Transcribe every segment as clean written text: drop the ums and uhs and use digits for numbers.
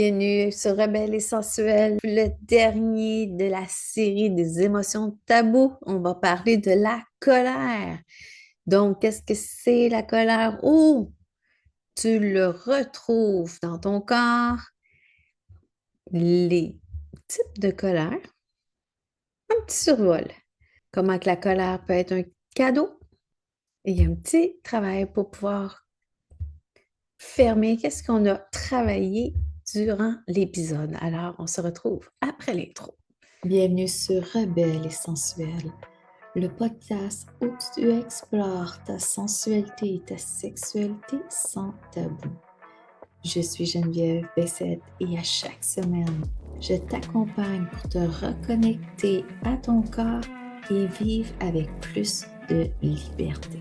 Bienvenue sur Rebelle et Sensuelle, le dernier de la série des émotions tabous. On va parler de la colère. Donc, qu'est-ce que c'est la colère? Où tu le retrouves dans ton corps? Les types de colère. Un petit survol. Comment que la colère peut être un cadeau? Et il y a un petit travail pour pouvoir fermer qu'est-ce qu'on a travaillé durant l'épisode. Alors, on se retrouve après l'intro. Bienvenue sur Rebelle et Sensuelle, le podcast où tu explores ta sensualité et ta sexualité sans tabou. Je suis Geneviève Bessette et à chaque semaine, je t'accompagne pour te reconnecter à ton corps et vivre avec plus de liberté.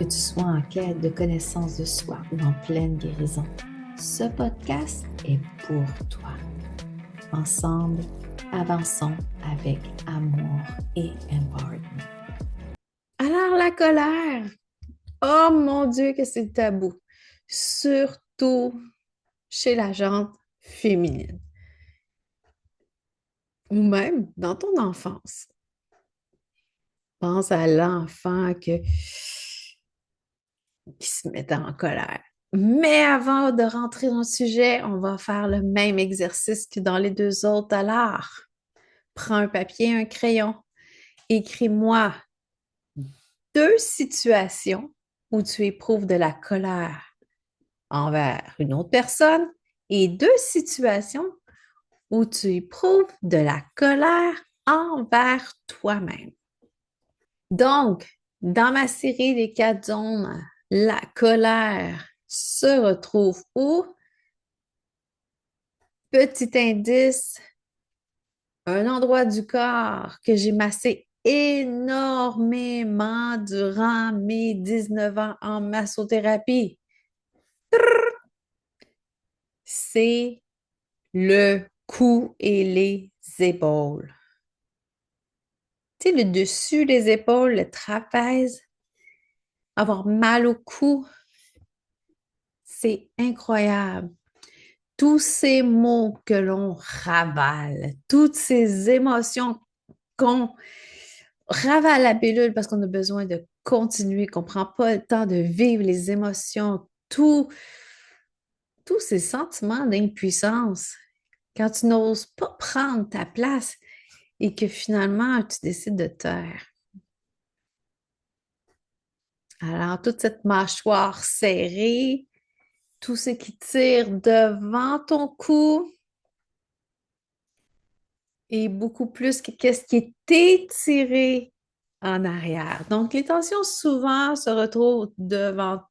Que tu sois en quête de connaissance de soi ou en pleine guérison, ce podcast est pour toi. Ensemble, avançons avec amour et empowerment. Alors, la colère. Oh mon Dieu, que c'est tabou. Surtout chez la gente féminine. Ou même dans ton enfance. Pense à l'enfant qui se mettait en colère. Mais avant de rentrer dans le sujet, on va faire le même exercice que dans les deux autres. Alors, prends un papier, un crayon. Écris-moi deux situations où tu éprouves de la colère envers une autre personne et deux situations où tu éprouves de la colère envers toi-même. Donc, dans ma série des quatre zones, la colère se retrouve où? Petit indice, un endroit du corps que j'ai massé énormément durant mes 19 ans en massothérapie. C'est le cou et les épaules. Tu sais, le dessus des épaules, le trapèze, avoir mal au cou, c'est incroyable. Tous ces mots que l'on ravale, toutes ces émotions qu'on ravale la pilule parce qu'on a besoin de continuer, qu'on ne prend pas le temps de vivre les émotions, tous ces sentiments d'impuissance, quand tu n'oses pas prendre ta place et que finalement tu décides de te taire. Alors, toute cette mâchoire serrée, tout ce qui tire devant ton cou et beaucoup plus que qu'est-ce qui est étiré en arrière. Donc, les tensions souvent se retrouvent devant,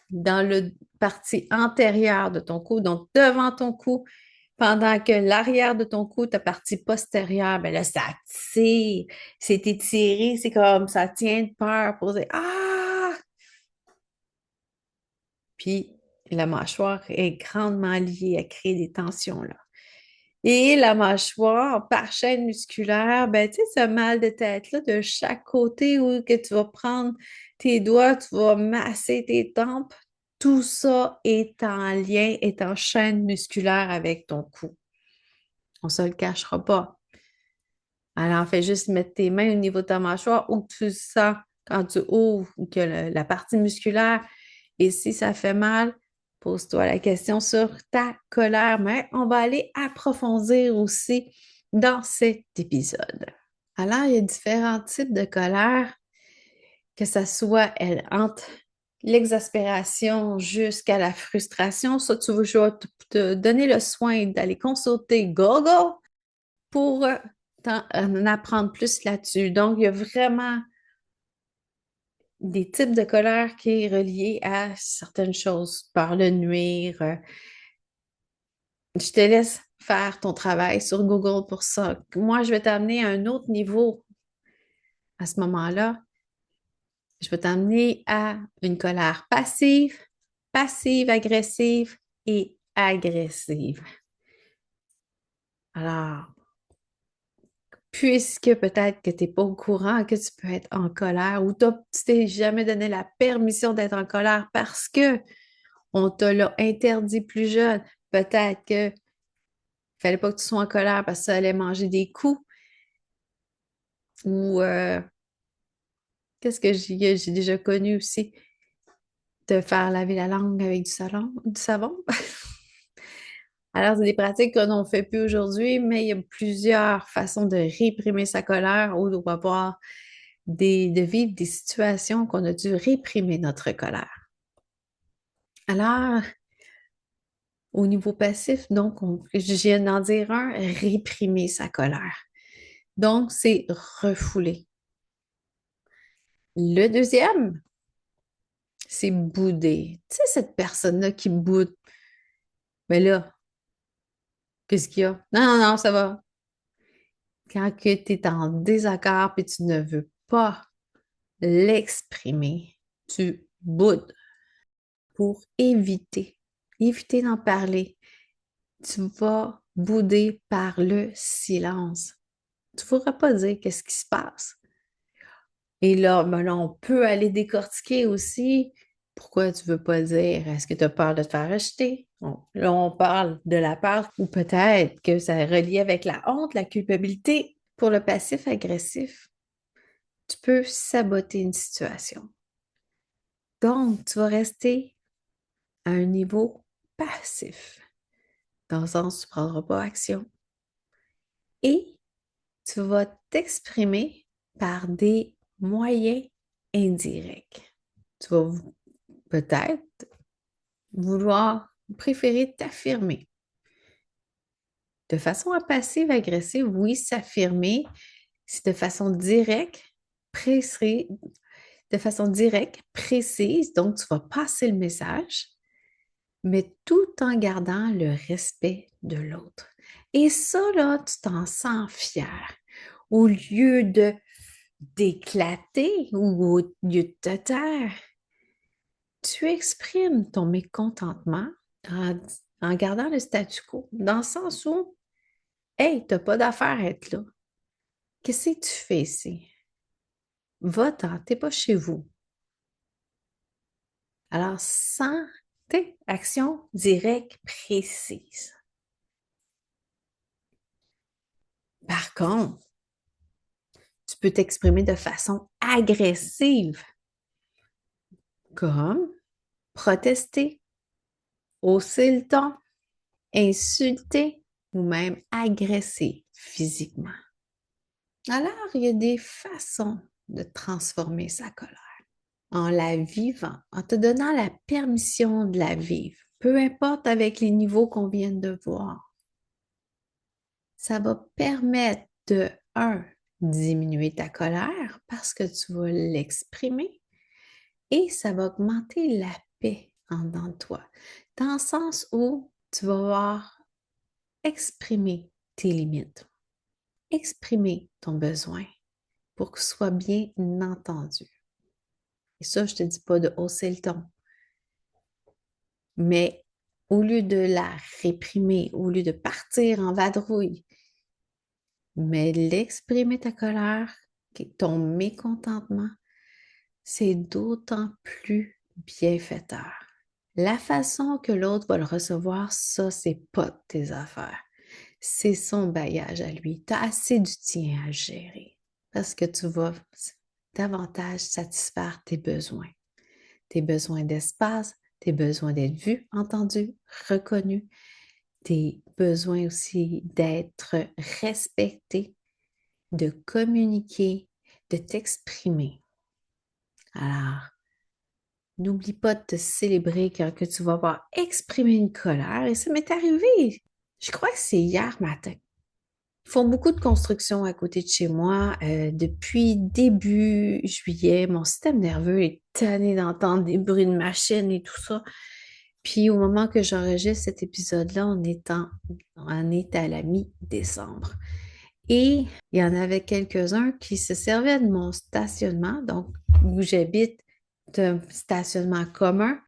dans le partie antérieure de ton cou, donc devant ton cou, pendant que l'arrière de ton cou, ta partie postérieure, ben là, ça tire, c'est étiré, c'est comme ça tient de peur pour dire Ah! Puis la mâchoire est grandement liée à créer des tensions là. Et la mâchoire, par chaîne musculaire, ben, tu sais, ce mal de tête-là, de chaque côté où que tu vas prendre tes doigts, tu vas masser tes tempes, tout ça est en lien, est en chaîne musculaire avec ton cou. On ne se le cachera pas. Alors, fais juste mettre tes mains au niveau de ta mâchoire où tu le sens quand tu ouvres que la partie musculaire. Et si ça fait mal, pose-toi la question sur ta colère. Mais on va aller approfondir aussi dans cet épisode. Alors, il y a différents types de colère, que ce soit elle entre l'exaspération jusqu'à la frustration. Ça, tu veux, je vais te donner le soin d'aller consulter Google pour en apprendre plus là-dessus. Donc, il y a vraiment des types de colère qui est relié à certaines choses, par le nuire. Je te laisse faire ton travail sur Google pour ça. Moi, je vais t'amener à un autre niveau à ce moment-là. Je vais t'amener à une colère passive, passive-agressive et agressive. Alors, puisque peut-être que tu n'es pas au courant que tu peux être en colère ou tu t'es jamais donné la permission d'être en colère parce que on te l'a interdit plus jeune, Peut-être que fallait pas que tu sois en colère parce que ça allait manger des coups. Ou qu'est-ce que j'ai déjà connu aussi? Te faire laver la langue avec du savon. Alors, c'est des pratiques que l'on ne fait plus aujourd'hui, mais il y a plusieurs façons de réprimer sa colère ou de avoir de vivre des situations qu'on a dû réprimer notre colère. Alors, au niveau passif, donc, je viens d'en dire un, réprimer sa colère. Donc, c'est refouler. Le deuxième, c'est bouder. Tu sais, cette personne-là qui boude. Mais là, qu'est-ce qu'il y a? Non, non, non, ça va. Quand tu es en désaccord et tu ne veux pas l'exprimer, tu boudes pour éviter d'en parler. Tu vas bouder par le silence. Tu ne pourras pas dire qu'est-ce qui se passe. Et là, ben là, on peut aller décortiquer aussi pourquoi tu ne veux pas dire. Est-ce que tu as peur de te faire rejeter? Bon, là, on parle de la peur ou peut-être que ça est relié avec la honte, la culpabilité. Pour le passif agressif, tu peux saboter une situation. Donc, tu vas rester à un niveau passif, dans le sens où tu ne prendras pas action. Et tu vas t'exprimer par des moyens indirects. Tu vas peut-être vouloir préférer t'affirmer. De façon passive-agressive, oui, s'affirmer, c'est de façon directe, précise, donc tu vas passer le message, mais tout en gardant le respect de l'autre. Et ça, là, tu t'en sens fier. Au lieu de d'éclater ou au lieu de te taire, tu exprimes ton mécontentement en, en gardant le statu quo, dans le sens où, hey, t'as pas d'affaire à être là. Qu'est-ce que tu fais ici? Va-t'en, t'es pas chez vous. Alors, sans tes actions directes précises. Par contre, tu peux t'exprimer de façon agressive, comme protester, hausser le ton, insulter ou même agresser physiquement. Alors, il y a des façons de transformer sa colère en la vivant, en te donnant la permission de la vivre, peu importe avec les niveaux qu'on vient de voir. Ça va permettre de, un, diminuer ta colère parce que tu vas l'exprimer et ça va augmenter la paix en dedans de toi, dans le sens où tu vas voir exprimer tes limites, exprimer ton besoin pour que ce soit bien entendu. Et ça, je ne te dis pas de hausser le ton, mais au lieu de la réprimer, au lieu de partir en vadrouille, mais l'exprimer ta colère, ton mécontentement, c'est d'autant plus bienfaiteur. La façon que l'autre va le recevoir, ça, c'est pas tes affaires. C'est son bagage à lui. Tu as assez du tien à gérer parce que tu vas davantage satisfaire tes besoins d'espace, tes besoins d'être vu, entendu, reconnu, tes besoins aussi d'être respecté, de communiquer, de t'exprimer. Alors, n'oublie pas de te célébrer quand que tu vas avoir exprimé une colère. Et ça m'est arrivé, je crois que c'est hier matin. Ils font beaucoup de construction à côté de chez moi. Depuis début juillet, mon système nerveux est tanné d'entendre des bruits de machines et tout ça. Puis au moment que j'enregistre cet épisode-là, on est à la mi-décembre. Et il y en avait quelques-uns qui se servaient de mon stationnement, donc où j'habite, d'un stationnement commun,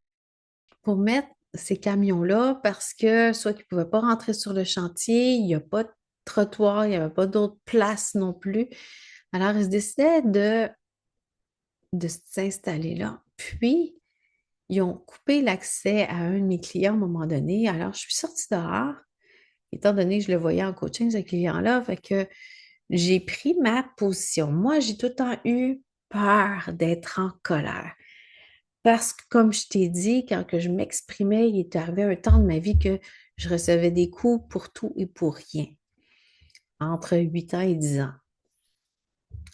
pour mettre ces camions-là parce que soit qu'ils ne pouvaient pas rentrer sur le chantier, il n'y a pas de trottoir, il n'y avait pas d'autre place non plus. Alors, ils se décidaient de s'installer là. Puis, ils ont coupé l'accès à un de mes clients à un moment donné. Alors, je suis sortie dehors, étant donné que je le voyais en coaching, ce client-là, fait que j'ai pris ma position. Moi, j'ai tout le temps eu peur d'être en colère. Parce que, comme je t'ai dit, quand que je m'exprimais, il est arrivé un temps de ma vie que je recevais des coups pour tout et pour rien, entre 8 ans et 10 ans.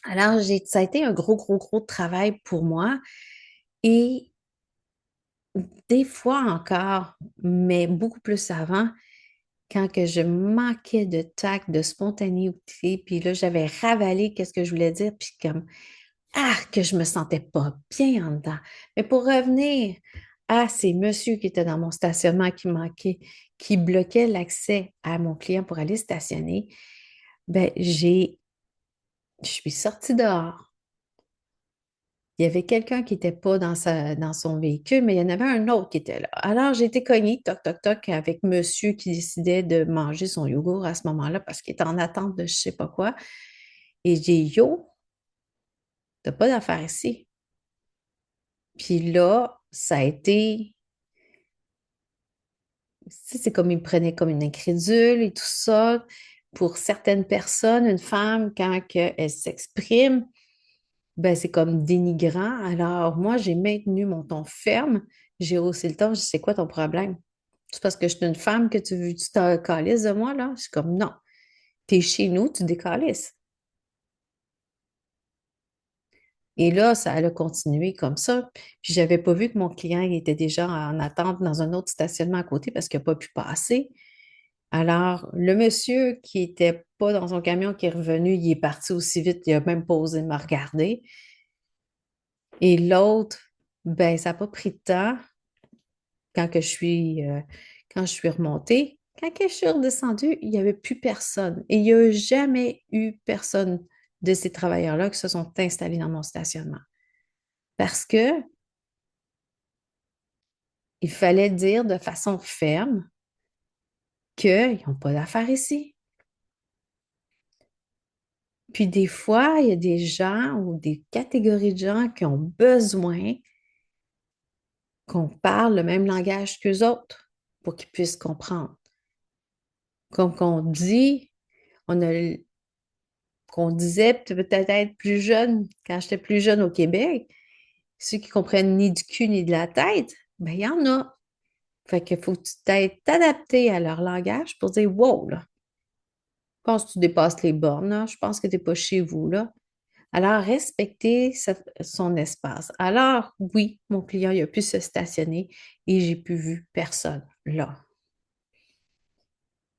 Alors, ça a été un gros, gros, gros travail pour moi. Et des fois encore, mais beaucoup plus avant, quand que je manquais de tact, de spontanéité, puis là, j'avais ravalé qu'est-ce que je voulais dire, puis comme, que je me sentais pas bien en dedans. Mais pour revenir à ces messieurs qui étaient dans mon stationnement qui manquaient, qui bloquaient l'accès à mon client pour aller stationner, ben, je suis sortie dehors. Il y avait quelqu'un qui n'était pas dans son véhicule, mais il y en avait un autre qui était là. Alors, j'ai été cognée, toc, toc, toc, avec monsieur qui décidait de manger son yogourt à ce moment-là parce qu'il était en attente de je sais pas quoi. Et j'ai dit, yo, t'as pas d'affaires ici. Puis là, ça a été, tu sais, c'est comme il me prenait comme une incrédule et tout ça. Pour certaines personnes, une femme, quand elle s'exprime, ben, c'est comme dénigrant. Alors, moi, j'ai maintenu mon ton ferme. J'ai haussé le ton. Je dis, c'est quoi ton problème? C'est parce que je suis une femme que tu te calisses de moi, là? Je suis comme, non. T'es chez nous, tu décalisses. Et là, ça a continué comme ça. Puis, j'avais pas vu que mon client il était déjà en attente dans un autre stationnement à côté parce qu'il n'a pas pu passer. Alors, le monsieur qui était pas dans son camion, qui est revenu, il est parti aussi vite, il a même pas osé me regarder. Et l'autre, ben, ça n'a pas pris de temps. quand que je suis, euh, quand je suis remontée. Quand que je suis redescendue, il n'y avait plus personne. Et il n'y a jamais eu personne de ces travailleurs-là qui se sont installés dans mon stationnement. Parce que il fallait dire de façon ferme qu'ils n'ont pas d'affaires ici. Puis des fois, il y a des gens ou des catégories de gens qui ont besoin qu'on parle le même langage qu'eux autres pour qu'ils puissent comprendre. Comme qu'on dit, on a qu'on disait peut-être être plus jeune, quand j'étais plus jeune au Québec, ceux qui comprennent ni du cul ni de la tête, ben il y en a. Fait qu'il faut que tu t'aies adapté à leur langage pour dire wow, là, je pense que tu dépasses les bornes, là. Je pense que tu n'es pas chez vous, là. Alors, respecter son espace. Alors, oui, mon client, il a pu se stationner et j'ai pu vu personne là.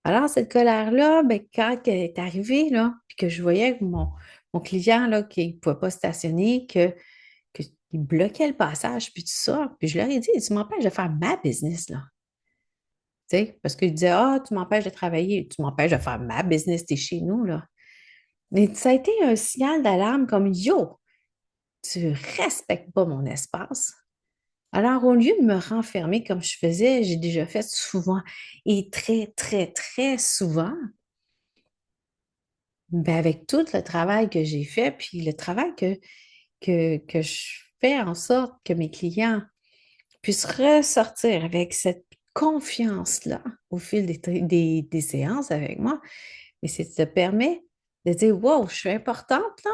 Alors, cette colère-là, ben, quand elle est arrivée, là, puis que je voyais que mon client, là, qui ne pouvait pas stationner, qu'il bloquait le passage, puis tout ça. Puis je leur ai dit, tu m'empêches de faire ma business, là. Tu sais, parce qu'ils disaient, ah, tu m'empêches de travailler, tu m'empêches de faire ma business, t'es chez nous, là. Mais ça a été un signal d'alarme comme, yo, tu respectes pas mon espace. Alors, au lieu de me renfermer comme je faisais, j'ai déjà fait souvent et très, très, très souvent, ben avec tout le travail que j'ai fait, puis le travail que je fais en sorte que mes clients puissent ressortir avec cette confiance-là au fil des séances avec moi, mais ça te permet de dire, wow, je suis importante là,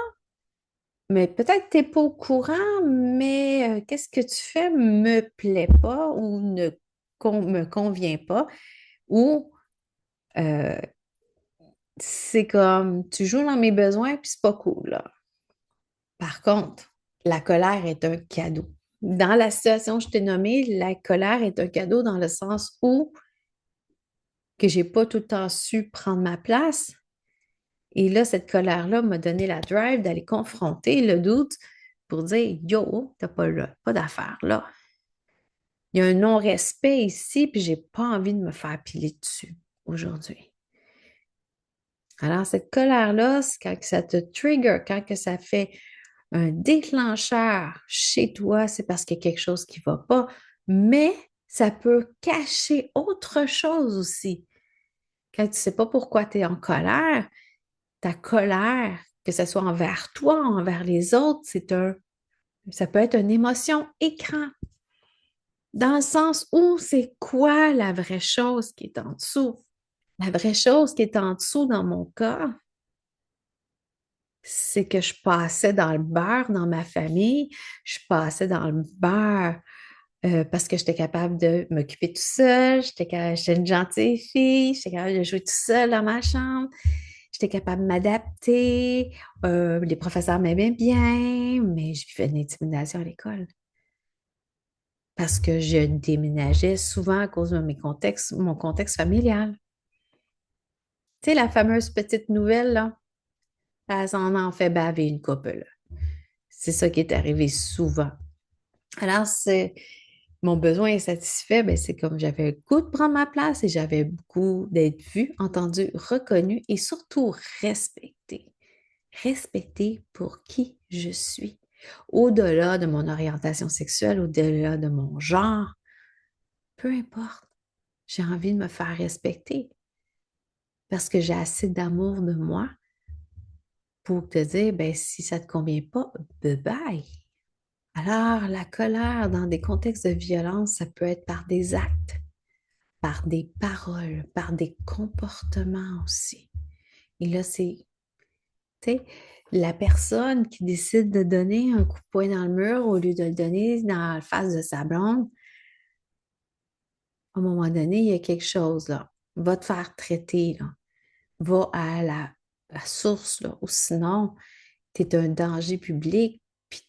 mais peut-être que tu n'es pas au courant, mais qu'est-ce que tu fais me plaît pas ou me convient pas, ou euh, c'est comme, tu joues dans mes besoins, puis c'est pas cool là. Par contre, la colère est un cadeau. Dans la situation que je t'ai nommée, la colère est un cadeau dans le sens où que j'ai pas tout le temps su prendre ma place. Et là, cette colère-là m'a donné la drive d'aller confronter le doute pour dire, yo, t'as pas d'affaire là. Il y a un non-respect ici, puis j'ai pas envie de me faire piler dessus aujourd'hui. Alors, cette colère-là, c'est quand que ça te trigger, quand que ça fait un déclencheur chez toi, c'est parce qu'il y a quelque chose qui ne va pas, mais ça peut cacher autre chose aussi. Quand tu ne sais pas pourquoi tu es en colère, ta colère, que ce soit envers toi, envers les autres, ça peut être une émotion écran. Dans le sens où c'est quoi la vraie chose qui est en dessous? La vraie chose qui est en dessous dans mon cas, c'est que je passais dans le beurre dans ma famille, je passais dans le beurre parce que j'étais capable de m'occuper tout seul, j'étais une gentille fille, j'étais capable de jouer tout seul dans ma chambre, j'étais capable de m'adapter, les professeurs m'aimaient bien, mais je vivais de l'intimidation à l'école parce que je déménageais souvent à cause de mon contexte familial. Tu sais, la fameuse petite nouvelle, là, ça en fait baver une couple. C'est ça qui est arrivé souvent. Alors, mon besoin est satisfait, ben, c'est comme j'avais le goût de prendre ma place et j'avais le goût d'être vue, entendue, reconnue et surtout respectée. Respectée pour qui je suis. Au-delà de mon orientation sexuelle, au-delà de mon genre, peu importe, j'ai envie de me faire respecter parce que j'ai assez d'amour de moi pour te dire, ben, si ça ne te convient pas, bye bye. Alors, la colère dans des contextes de violence, ça peut être par des actes, par des paroles, par des comportements aussi. Et là, c'est, tu sais, la personne qui décide de donner un coup de poing dans le mur au lieu de le donner dans la face de sa blonde, à un moment donné, il y a quelque chose là. Va te faire traiter, là. Va à la source, là. Ou sinon, tu es un danger public, puis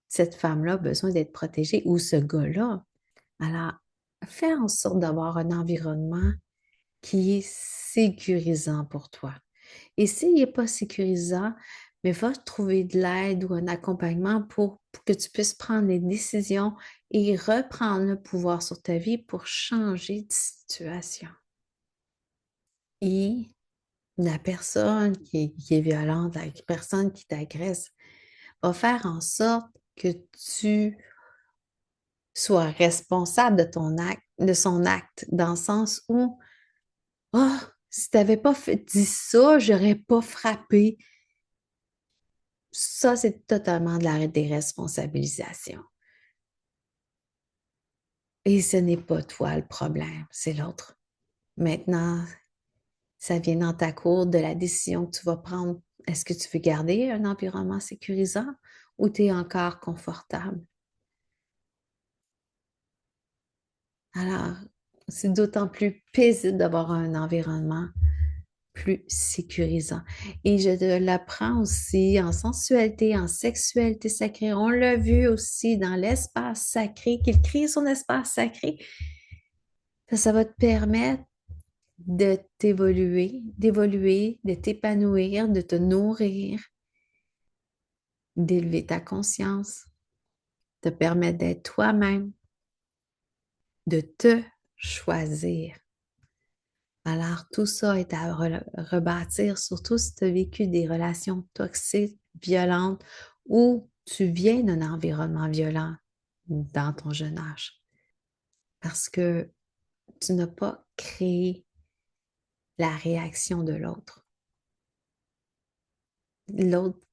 cette femme-là a besoin d'être protégée, ou ce gars-là. Alors, fais en sorte d'avoir un environnement qui est sécurisant pour toi. Et s'il n'est pas sécurisant, mais va trouver de l'aide ou un accompagnement pour que tu puisses prendre les décisions et reprendre le pouvoir sur ta vie pour changer de situation. Et la personne qui est violente, la personne qui t'agresse, va faire en sorte que tu sois responsable de ton acte, de son acte, dans le sens où ah, si tu n'avais pas dit ça, j'aurais pas frappé. Ça, c'est totalement de la déresponsabilisation. Et ce n'est pas toi le problème, c'est l'autre. Maintenant, ça vient dans ta cour de la décision que tu vas prendre. Est-ce que tu veux garder un environnement sécurisant ou tu es encore confortable? Alors, c'est d'autant plus paisible d'avoir un environnement plus sécurisant. Et je l'apprends aussi en sensualité, en sexualité sacrée. On l'a vu aussi dans l'espace sacré, qu'il crée son espace sacré. Ça va te permettre de t'évoluer, d'évoluer, de t'épanouir, de te nourrir, d'élever ta conscience, te permettre d'être toi-même, de te choisir. Alors, tout ça est à rebâtir, surtout si tu as vécu des relations toxiques, violentes, ou tu viens d'un environnement violent dans ton jeune âge. Parce que tu n'as pas créé la réaction de l'autre. L'autre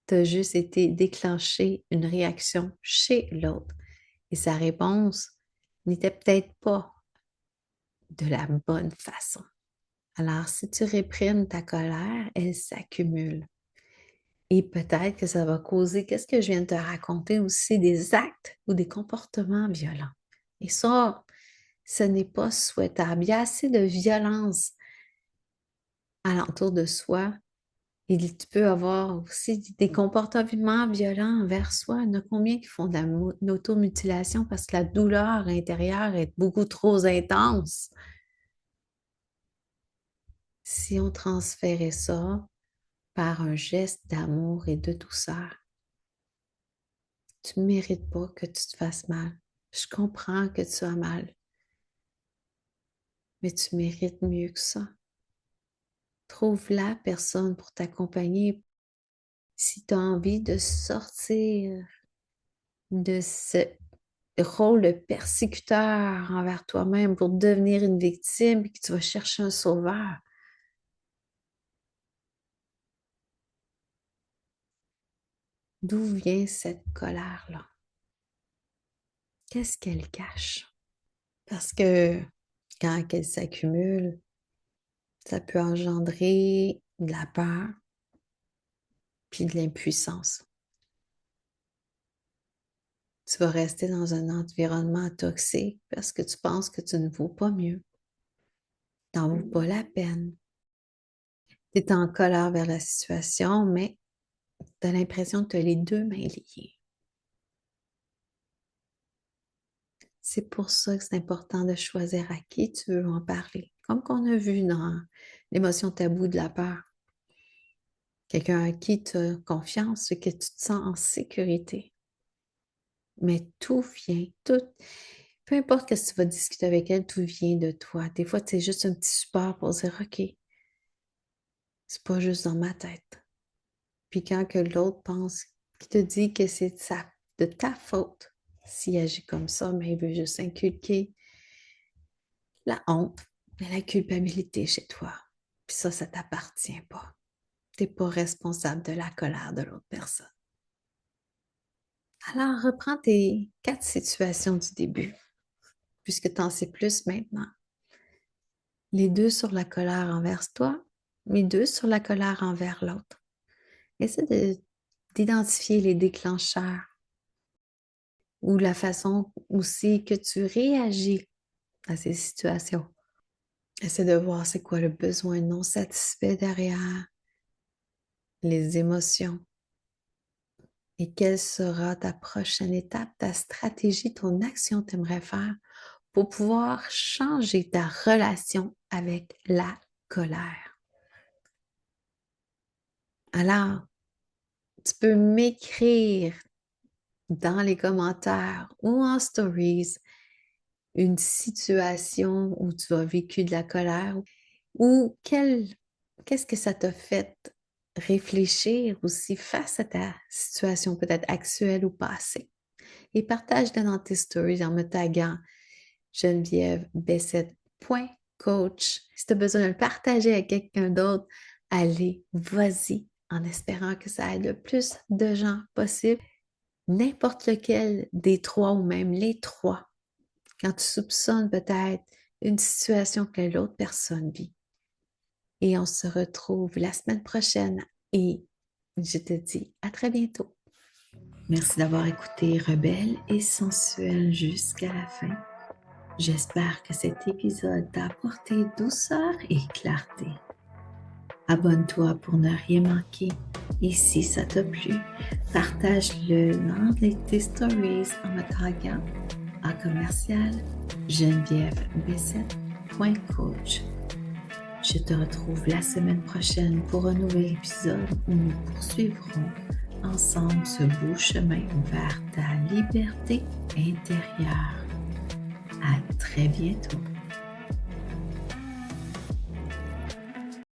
t'a juste été déclenché une réaction chez l'autre. Et sa réponse n'était peut-être pas de la bonne façon. Alors, si tu réprimes ta colère, elle s'accumule. Et peut-être que ça va causer, qu'est-ce que je viens de te raconter aussi, des actes ou des comportements violents. Et ça, ce n'est pas souhaitable. Il y a assez de violence alentour de soi. Et tu peux avoir aussi des comportements violents envers soi. Il y en a combien qui font de l'automutilation parce que la douleur intérieure est beaucoup trop intense. Si on transférait ça par un geste d'amour et de douceur, tu ne mérites pas que tu te fasses mal. Je comprends que tu as mal, mais tu mérites mieux que ça. Trouve la personne pour t'accompagner si tu as envie de sortir de ce rôle de persécuteur envers toi-même pour devenir une victime et que tu vas chercher un sauveur. D'où vient cette colère-là? qu'est-ce qu'elle cache? Parce que quand elle s'accumule, ça peut engendrer de la peur puis de l'impuissance. Tu vas rester dans un environnement toxique parce que tu penses que tu ne vaux pas mieux. Tu n'en vaux pas la peine. Tu es en colère vers la situation, mais tu as l'impression que tu as les deux mains liées. C'est pour ça que c'est important de choisir à qui tu veux en parler. Comme qu'on a vu dans l'émotion taboue de la peur. Quelqu'un à qui tu as confiance, que tu te sens en sécurité. Mais tout vient, peu importe ce que tu vas discuter avec elle, tout vient de toi. Des fois, c'est juste un petit support pour dire, OK, c'est pas juste dans ma tête. Puis quand que l'autre pense, qui te dit que c'est de ta faute s'il agit comme ça, mais il veut juste inculquer la honte et la culpabilité chez toi. Puis ça t'appartient pas. Tu n'es pas responsable de la colère de l'autre personne. Alors, reprends tes 4 situations du début, puisque tu en sais plus maintenant. Les 2 sur la colère envers toi, les 2 sur la colère envers l'autre. Essaie d'identifier les déclencheurs ou la façon aussi que tu réagis à ces situations. Essaie de voir c'est quoi le besoin non satisfait derrière les émotions et quelle sera ta prochaine étape, ta stratégie, ton action que tu aimerais faire pour pouvoir changer ta relation avec la colère. Alors, tu peux m'écrire dans les commentaires ou en stories une situation où tu as vécu de la colère ou qu'est-ce que ça t'a fait réfléchir aussi face à ta situation peut-être actuelle ou passée. Et partage-le dans tes stories en me taguant genevièvebessette.coach. Si tu as besoin de le partager avec quelqu'un d'autre, allez, vas-y, en espérant que ça aide le plus de gens possible. N'importe lequel des 3 ou même les 3, quand tu soupçonnes peut-être une situation que l'autre personne vit. Et on se retrouve la semaine prochaine et je te dis à très bientôt. Merci d'avoir écouté Rebelle et sensuelle jusqu'à la fin. J'espère que cet épisode t'a apporté douceur et clarté. Abonne-toi pour ne rien manquer et si ça t'a plu, partage-le dans tes stories en me taguant à commercial genevièvebessette.coach. Je te retrouve la semaine prochaine pour un nouvel épisode où nous poursuivrons ensemble ce beau chemin vers ta liberté intérieure. À très bientôt.